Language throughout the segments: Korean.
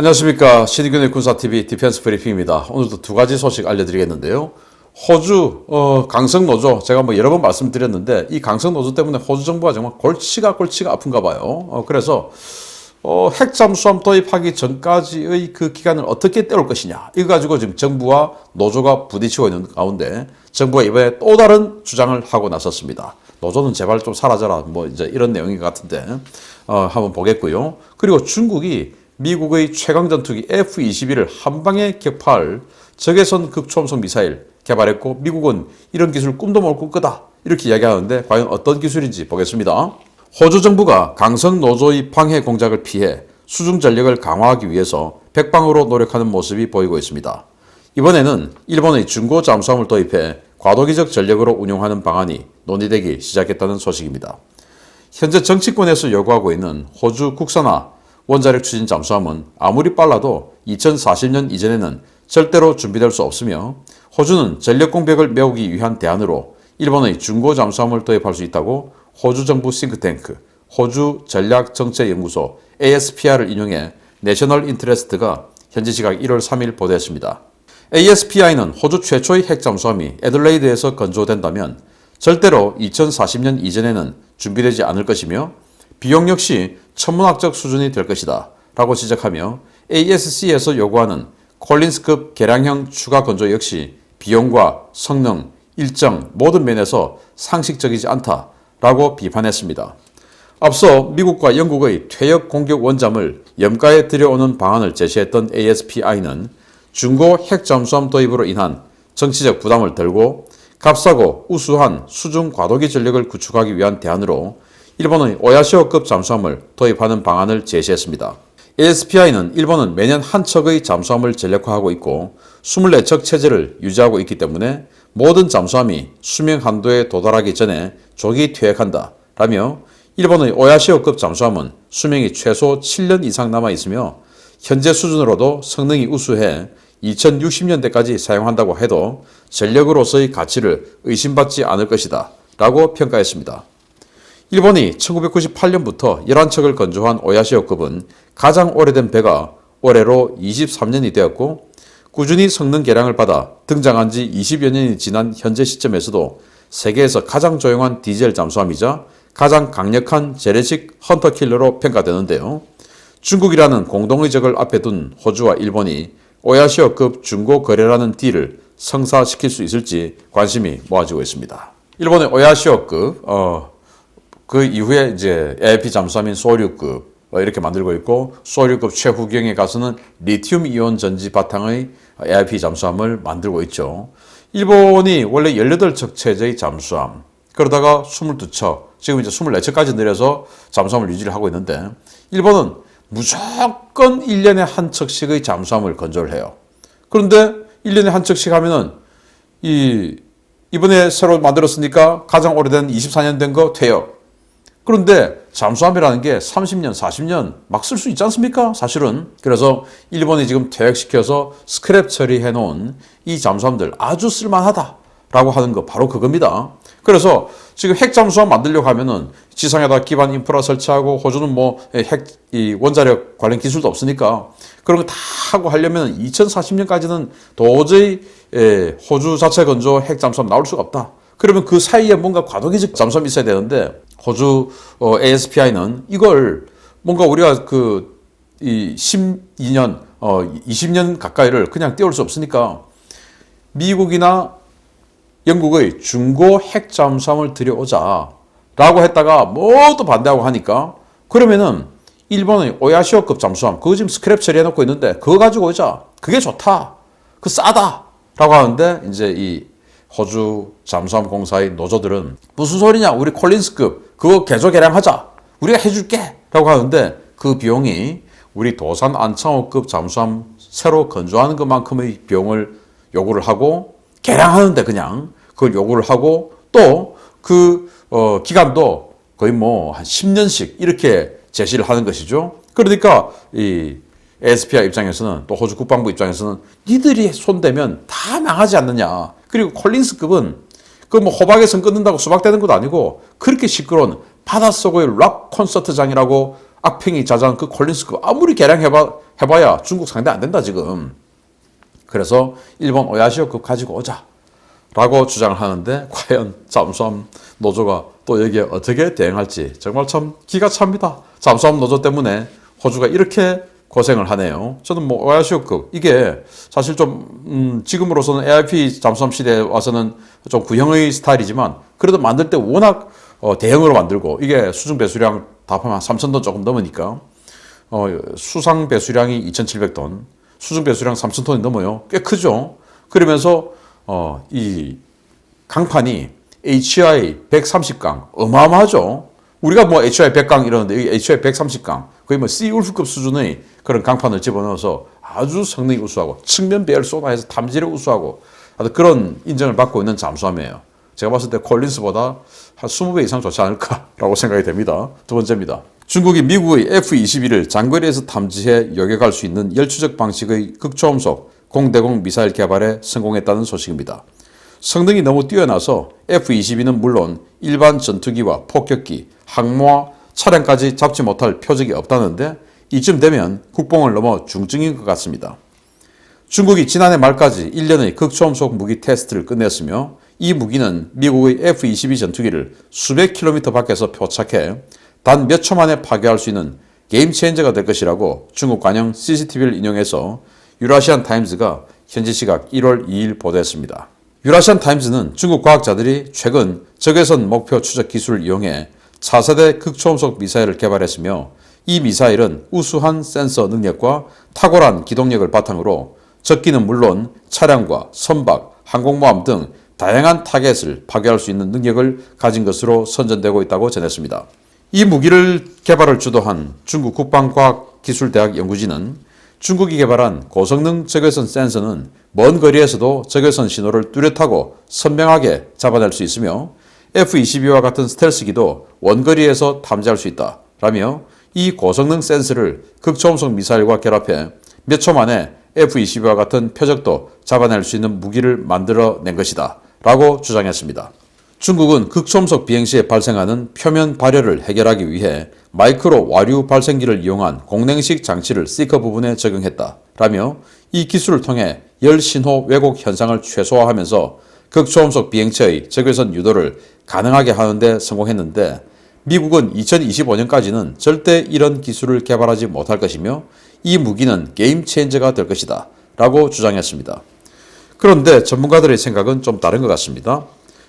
안녕하십니까. 신의균의 군사TV 디펜스 브리핑입니다. 오늘도 두 가지 소식 알려드리겠는데요. 호주 강성노조, 제가 여러 번 말씀드렸는데 이 강성노조 때문에 호주 정부가 정말 골치가 아픈가 봐요. 그래서 핵잠수함 도입하기 전까지의 그 기간을 어떻게 때울 것이냐, 이거 가지고 지금 정부와 노조가 부딪히고 있는 가운데 정부가 이번에 또 다른 주장을 하고 나섰습니다. 노조는 제발 좀 사라져라, 이제 이런 내용인 것 같은데 한번 보겠고요. 그리고 중국이 미국의 최강 전투기 F-22를 한 방에 격파할 적외선 극초음속 미사일 개발했고, 미국은 이런 기술 꿈도 못 꿀 거다, 이렇게 이야기하는데 과연 어떤 기술인지 보겠습니다. 호주 정부가 강성 노조의 방해 공작을 피해 수중 전력을 강화하기 위해서 백방으로 노력하는 모습이 보이고 있습니다. 이번에는 일본의 중고 잠수함을 도입해 과도기적 전력으로 운용하는 방안이 논의되기 시작했다는 소식입니다. 현재 정치권에서 요구하고 있는 호주 국산화 원자력 추진 잠수함은 아무리 빨라도 2040년 이전에는 절대로 준비될 수 없으며, 호주는 전력 공백을 메우기 위한 대안으로 일본의 중고 잠수함을 도입할 수 있다고 호주 정부 싱크탱크 호주 전략정책연구소 ASPR을 인용해 내셔널 인트레스트가 현지 시각 1월 3일 보도했습니다. ASPI는 호주 최초의 핵잠수함이 애들레이드에서 건조된다면 절대로 2040년 이전에는 준비되지 않을 것이며, 비용 역시 천문학적 수준이 될 것이다 라고 지적하며, ASC에서 요구하는 콜린스급 개량형 추가 건조 역시 비용과 성능, 일정 모든 면에서 상식적이지 않다 라고 비판했습니다. 앞서 미국과 영국의 퇴역 공격 원잠을 염가에 들여오는 방안을 제시했던 ASPI는 중고 핵잠수함 도입으로 인한 정치적 부담을 덜고 값싸고 우수한 수중 과도기 전력을 구축하기 위한 대안으로 일본의 오야시오급 잠수함을 도입하는 방안을 제시했습니다. ASPI는 일본은 매년 한 척의 잠수함을 전력화하고 있고 24척 체제를 유지하고 있기 때문에 모든 잠수함이 수명 한도에 도달하기 전에 조기 퇴역한다 라며, 일본의 오야시오급 잠수함은 수명이 최소 7년 이상 남아 있으며 현재 수준으로도 성능이 우수해 2060년대까지 사용한다고 해도 전력으로서의 가치를 의심받지 않을 것이다 라고 평가했습니다. 일본이 1998년부터 11척을 건조한 오야시오급은 가장 오래된 배가 올해로 23년이 되었고, 꾸준히 성능 개량을 받아 등장한 지 20여 년이 지난 현재 시점에서도 세계에서 가장 조용한 디젤 잠수함이자 가장 강력한 재래식 헌터킬러로 평가되는데요. 중국이라는 공동의 적을 앞에 둔 호주와 일본이 오야시오급 중고 거래라는 딜을 성사시킬 수 있을지 관심이 모아지고 있습니다. 일본의 오야시오급, 그 이후에 이제 AIP 잠수함인 소류급 이렇게 만들고 있고, 소류급 최후경에 가서는 리튬 이온 전지 바탕의 AIP 잠수함을 만들고 있죠. 일본이 원래 18척 체제의 잠수함, 그러다가 22척, 지금 이제 24척까지 내려서 잠수함을 유지를 하고 있는데, 일본은 무조건 1년에 한 척씩의 잠수함을 건조를 해요. 그런데 1년에 한 척씩 하면은 이번에 새로 만들었으니까 가장 오래된 24년 된 거 퇴역. 그런데 잠수함이라는 게 30년, 40년 막 쓸 수 있지 않습니까? 사실은. 그래서 일본이 지금 퇴역시켜서 스크랩 처리해 놓은 이 잠수함들 아주 쓸만하다라고 하는 거 바로 그겁니다. 그래서 지금 핵잠수함 만들려고 하면은 지상에다 기반 인프라 설치하고, 호주는 원자력 관련 기술도 없으니까 그런 거 다 하고 하려면 2040년까지는 도저히 호주 자체 건조 핵잠수함 나올 수가 없다. 그러면 그 사이에 뭔가 과도기적 잠수함이 있어야 되는데, 호주 ASPI는 이걸 뭔가 우리가 12년, 20년 가까이를 그냥 띄울 수 없으니까 미국이나 영국의 중고 핵잠수함을 들여오자 라고 했다가 모두 반대하고 하니까, 그러면은 일본의 오야시오급 잠수함 그거 지금 스크랩 처리해놓고 있는데 그거 가지고 오자, 그게 좋다, 그 싸다 라고 하는데, 이제 이 호주 잠수함 공사의 노조들은 무슨 소리냐, 우리 콜린스급 그거 개조 개량하자, 우리가 해줄게 라고 하는데, 그 비용이 우리 도산 안창호급 잠수함 새로 건조하는 것만큼의 비용을 요구를 하고, 개량하는데 그냥 그걸 요구를 하고, 또 그 기간도 거의 한 10년씩 이렇게 제시를 하는 것이죠. 그러니까 이 ASPI 입장에서는, 또 호주 국방부 입장에서는 니들이 손대면 다 망하지 않느냐. 그리고 콜린스급은 호박에 선 끊는다고 수박 되는 것도 아니고, 그렇게 시끄러운 바닷속의 락 콘서트장이라고 악평이 자자한 그 콜린스급 아무리 개량해봐 해봐야 중국 상대 안 된다 지금. 그래서 일본 오야시오급 가지고 오자 라고 주장을 하는데 과연 잠수함 노조가 또 여기에 어떻게 대응할지 정말 참 기가 찹니다. 잠수함 노조 때문에 호주가 이렇게 고생을 하네요. 저는 뭐 오야시오급 이게 사실 좀 지금으로서는 AIP 잠수함 시대에 와서는 좀 구형의 스타일이지만 그래도 만들 때 워낙 대형으로 만들고 이게 수중 배수량 다 포함한 3,000톤 조금 넘으니까 수상 배수량이 2,700톤, 수중 배수량 3,000톤이 넘어요. 꽤 크죠. 그러면서 이 강판이 HI 130강 어마어마하죠. 우리가 뭐 HI 100강 이러는데 여기 HI 130강 거의 뭐 씨울프급 수준의 그런 강판을 집어넣어서 아주 성능이 우수하고 측면 배열 소나에서 탐지력 우수하고 그런 인정을 받고 있는 잠수함이에요. 제가 봤을 때 콜린스보다 한 20배 이상 좋지 않을까라고 생각이 됩니다. 두 번째입니다. 중국이 미국의 F-22를 장거리에서 탐지해 요격할 수 있는 열추적 방식의 극초음속 공대공 미사일 개발에 성공했다는 소식입니다. 성능이 너무 뛰어나서 F-22는 물론 일반 전투기와 폭격기, 항모와 차량까지 잡지 못할 표적이 없다는데 이쯤 되면 국뽕을 넘어 중증인 것 같습니다. 중국이 지난해 말까지 1년의 극초음속 무기 테스트를 끝냈으며 이 무기는 미국의 F-22 전투기를 수백 킬로미터 밖에서 표착해 단 몇 초 만에 파괴할 수 있는 게임 체인저가 될 것이라고 중국 관영 CCTV를 인용해서 유라시안 타임즈가 현지 시각 1월 2일 보도했습니다. 유라시안 타임즈는 중국 과학자들이 최근 적외선 목표 추적 기술을 이용해 차세대 극초음속 미사일을 개발했으며 이 미사일은 우수한 센서 능력과 탁월한 기동력을 바탕으로 적기는 물론 차량과 선박, 항공모함 등 다양한 타겟을 파괴할 수 있는 능력을 가진 것으로 선전되고 있다고 전했습니다. 이 무기를 개발을 주도한 중국 국방과학기술대학 연구진은 중국이 개발한 고성능 적외선 센서는 먼 거리에서도 적외선 신호를 뚜렷하고 선명하게 잡아낼 수 있으며 F-22와 같은 스텔스기도 원거리에서 탐지할 수 있다 라며 이 고성능 센서를 극초음속 미사일과 결합해 몇 초 만에 F-22와 같은 표적도 잡아낼 수 있는 무기를 만들어낸 것이다 라고 주장했습니다. 중국은 극초음속 비행 시에 발생하는 표면 발열을 해결하기 위해 마이크로 와류 발생기를 이용한 공냉식 장치를 시커 부분에 적용했다 라며 이 기술을 통해 열 신호 왜곡 현상을 최소화하면서 극초음속 비행체의 적외선 유도를 가능하게 하는 데 성공했는데 미국은 2025년까지는 절대 이런 기술을 개발하지 못할 것이며 이 무기는 게임 체인저가 될 것이다 라고 주장했습니다. 그런데 전문가들의 생각은 좀 다른 것 같습니다.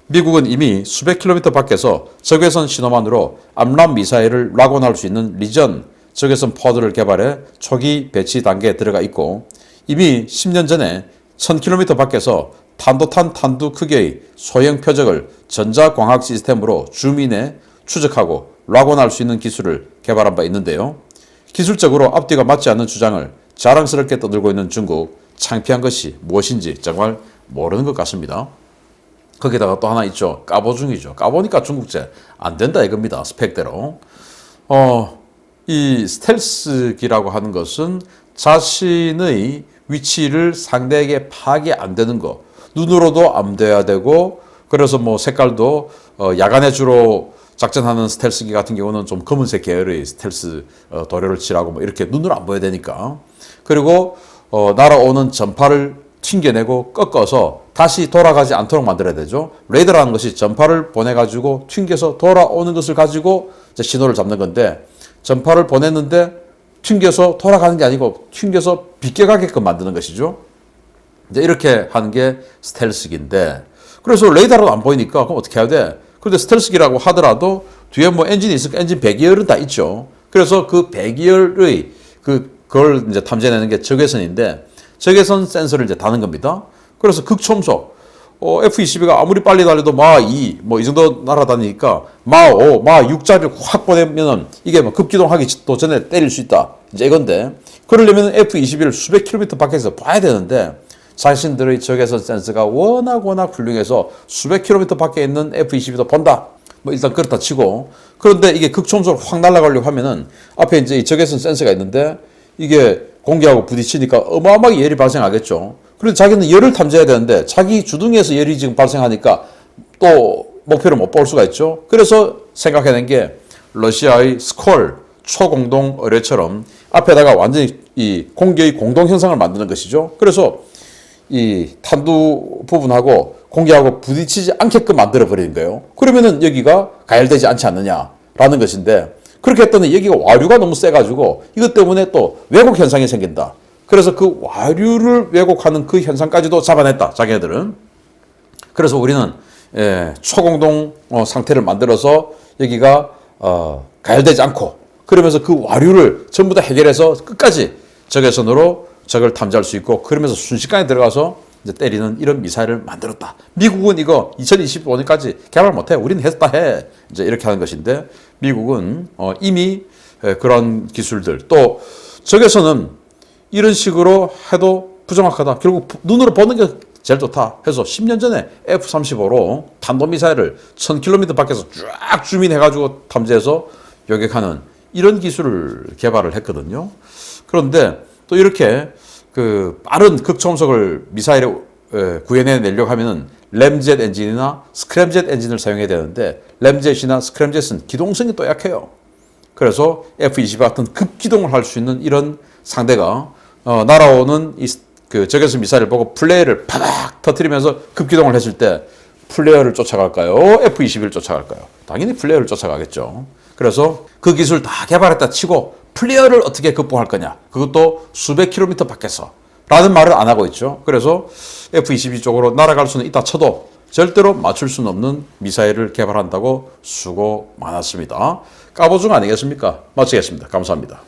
미국은 이미 수백 킬로미터 밖에서 적외선 신호만으로 암람 미사일을 락온할 수 있는 리전 적외선 포드를 개발해 초기 배치 단계에 들어가 있고 이미 10년 전에 1000km 밖에서 탄도탄 탄두 크기의 소형 표적을 전자광학 시스템으로 줌인해 추적하고 락온할 수 있는 기술을 개발한 바 있는데요. 기술적으로 앞뒤가 맞지 않는 주장을 자랑스럽게 떠들고 있는 중국, 창피한 것이 무엇인지 정말 모르는 것 같습니다. 거기다가 또 하나 있죠. 까보중이죠. 까보니까 중국제 안 된다 이겁니다. 스펙대로. 이 스텔스기라고 하는 것은 자신의 위치를 상대에게 파악이 안 되는 거. 눈으로도 안 돼야 되고 그래서 뭐 색깔도 야간에 주로 작전하는 스텔스기 같은 경우는 좀 검은색 계열의 스텔스 도료를 칠하고 뭐 이렇게 눈으로 안 보여야 되니까. 그리고 날아오는 전파를 튕겨내고 꺾어서 다시 돌아가지 않도록 만들어야 되죠. 레이더라는 것이 전파를 보내가지고 튕겨서 돌아오는 것을 가지고 이제 신호를 잡는 건데 전파를 보냈는데 튕겨서 돌아가는 게 아니고 튕겨서 비껴가게끔 만드는 것이죠. 이제 이렇게 하는 게 스텔스기인데 그래서 레이더로 안 보이니까 그럼 어떻게 해야 돼? 그런데 스텔스기라고 하더라도 뒤에 뭐 엔진이 있으니까 엔진 배기열은 다 있죠. 그래서 그 배기열의 그걸 이제 탐지해내는 게 적외선인데 적외선 센서를 이제 다는 겁니다. 그래서 극초음속 F-22가 아무리 빨리 달려도 마2 뭐 이 정도 날아다니니까 마5, 마6짜리를 확 보내면은 이게 뭐 급기동하기 또 전에 때릴 수 있다. 이제 이건데 그러려면 F-22를 수백 킬로미터 밖에서 봐야 되는데 자신들의 적외선 센서가 워낙 훌륭해서 수백 킬로미터 밖에 있는 F-22도 본다. 뭐 일단 그렇다 치고 그런데 이게 극초음속으로 확 날아가려고 하면은 앞에 이제 이 적외선 센서가 있는데 이게 공기하고 부딪히니까 어마어마하게 열이 발생하겠죠. 그런데 자기는 열을 탐지해야 되는데 자기 주둥이에서 열이 지금 발생하니까 또 목표를 못 볼 수가 있죠. 그래서 생각해낸 게 러시아의 스콜 초공동 의뢰처럼 앞에다가 완전히 이 공기의 공동 현상을 만드는 것이죠. 그래서 이 탄두 부분하고 공기하고 부딪히지 않게끔 만들어 버리는 거예요. 그러면은 여기가 가열되지 않지 않느냐라는 것인데, 그렇게 했더니 여기가 와류가 너무 세가지고 이것 때문에 또 왜곡 현상이 생긴다. 그래서 그 와류를 왜곡하는 그 현상까지도 잡아냈다, 자기네들은. 그래서 우리는 초공동 상태를 만들어서 여기가 가열되지 않고, 그러면서 그 와류를 전부 다 해결해서 끝까지 적외선으로 적을 탐지할 수 있고, 그러면서 순식간에 들어가서 이제 때리는 이런 미사일을 만들었다. 미국은 이거 2025년까지 개발 못해. 우리는 했다 해. 이제 이렇게 하는 것인데, 미국은 이미 그런 기술들, 또 적외선은 이런 식으로 해도 부정확하다. 결국 눈으로 보는 게 제일 좋다 해서 10년 전에 F-35로 탄도미사일을 1000km 밖에서 쫙 줌인해가지고 탐지해서 요격하는 이런 기술을 개발을 했거든요. 그런데 또 이렇게 그 빠른 극초음속을 미사일에 구현해내려고 하면은 램젯 엔진이나 스크램젯 엔진을 사용해야 되는데, 램젯이나 스크램젯은 기동성이 또 약해요. 그래서 F-22 같은 급기동을 할 수 있는 이런 상대가 날아오는 그 적외선 미사일을 보고 플레이를 파닥 터뜨리면서 급기동을 했을 때 플레이어를 쫓아갈까요? F-22를 쫓아갈까요? 당연히 플레이어를 쫓아가겠죠. 그래서 그 기술 다 개발했다 치고 플레이어를 어떻게 극복할 거냐, 그것도 수백 킬로미터 밖에서 라는 말을 안 하고 있죠. 그래서 F-22 쪽으로 날아갈 수는 있다 쳐도 절대로 맞출 수는 없는 미사일을 개발한다고 수고 많았습니다. 까보중 아니겠습니까? 마치겠습니다. 감사합니다.